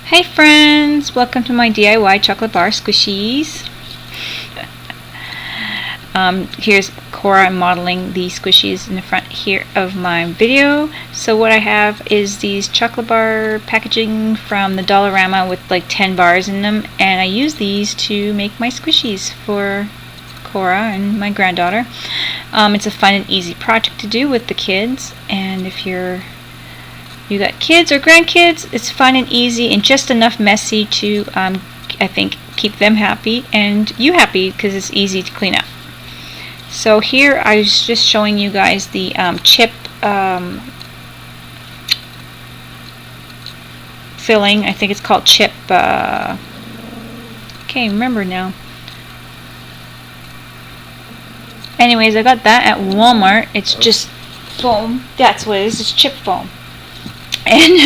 Hey friends, welcome to my DIY chocolate bar squishies. Here's Cora modeling the squishies in the front here of my video. So what I have is these chocolate bar packaging from the Dollarama with like 10 bars in them, and I use these to make my squishies for Cora and my granddaughter. It's a fun and easy project to do with the kids, and if you got kids or grandkids, it's fun and easy and just enough messy to, I think, keep them happy and you happy because it's easy to clean up. So here I was just showing you guys the chip filling. I think it's called chip, can't remember now. Anyways, I got that at Walmart. It's just foam. That's what it is. It's chip foam. And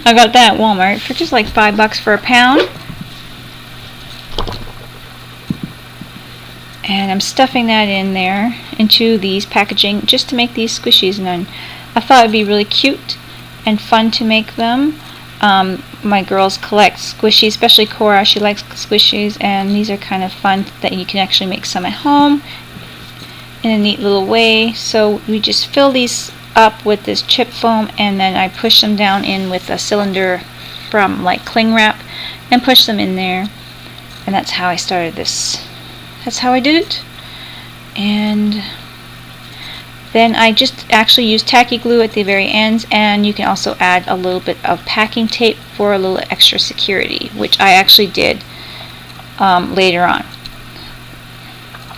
I got that at Walmart for just like $5 for a pound. And I'm stuffing that in there into these packaging just to make these squishies. And I thought it'd be really cute and fun to make them. My girls collect squishies, especially Cora. She likes squishies, and these are kind of fun that you can actually make some at home in a neat little way. So we just fill these up with this chip foam, and then I push them down in with a cylinder from like cling wrap and push them in there, and that's how I started this. That's how I did it. And then I just actually use tacky glue at the very ends, and you can also add a little bit of packing tape for a little extra security, which I actually did later on.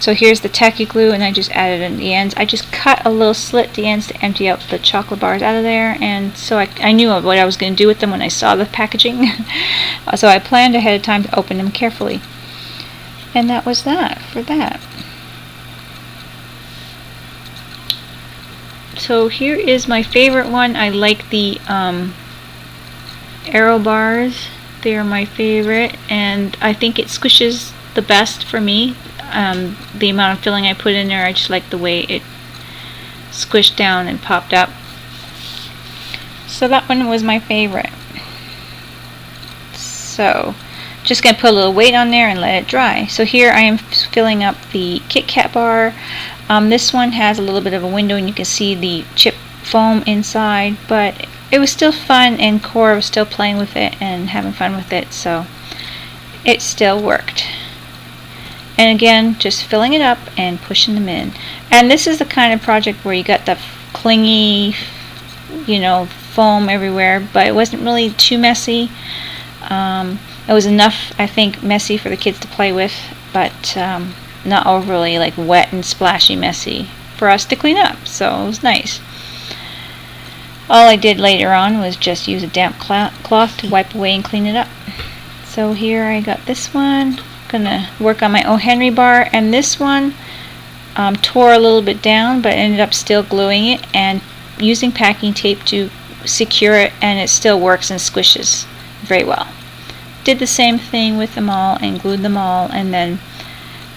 So here's the tacky glue, and I just added it at the ends. I just cut a little slit at the ends to empty out the chocolate bars out of there, and so I knew what I was going to do with them when I saw the packaging. So I planned ahead of time to open them carefully. And that was that for that. So here is my favorite one. I like the arrow bars. They are my favorite, and I think it squishes the best for me. The amount of filling I put in there, I just like the way it squished down and popped up. So that one was my favorite. So just going to put a little weight on there and let it dry. So here I am filling up the Kit Kat bar. This one has a little bit of a window and you can see the chip foam inside, but it was still fun, and Cora was still playing with it and having fun with it, so it still worked. And again, just filling it up and pushing them in. And this is the kind of project where you got the clingy, foam everywhere, but it wasn't really too messy. It was enough, I think, messy for the kids to play with, but not overly like wet and splashy messy for us to clean up. So it was nice. All I did later on was just use a damp cloth to wipe away and clean it up. So here I got this one. Gonna work on my O. Henry bar, and this one tore a little bit down, but ended up still gluing it and using packing tape to secure it, and it still works and squishes very well. Did the same thing with them all and glued them all, and then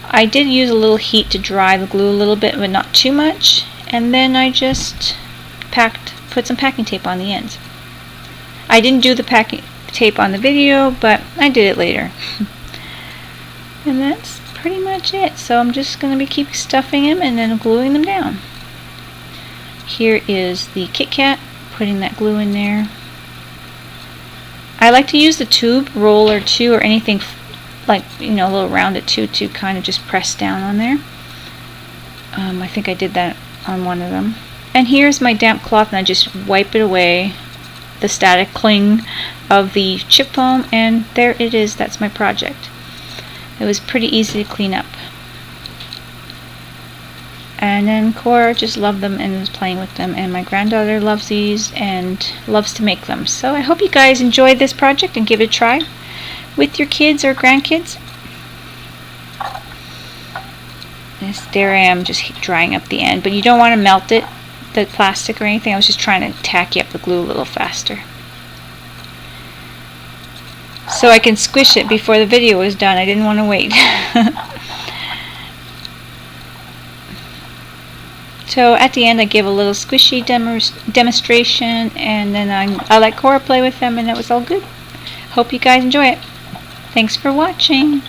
I did use a little heat to dry the glue a little bit, but not too much, and then I just put some packing tape on the ends. I didn't do the packing tape on the video, but I did it later. And that's pretty much it. So I'm just going to keep stuffing them and then gluing them down. Here is the Kit Kat, putting that glue in there. I like to use the tube roll or two or anything like, a little rounded too, to kind of just press down on there. I think I did that on one of them. And here's my damp cloth, and I just wipe it away, the static cling of the chip foam, and there it is. That's my project. It was pretty easy to clean up. And then Cora just loved them and was playing with them, and my granddaughter loves these and loves to make them. So I hope you guys enjoyed this project and give it a try with your kids or grandkids. Yes, there I am, just drying up the end, but you don't want to melt it, the plastic or anything. I was just trying to tacky up the glue a little faster, so I can squish it before the video was done. I didn't want to wait. So at the end I give a little squishy demonstration, and then I let Cora play with them, and it was all good. Hope you guys enjoy it. Thanks for watching.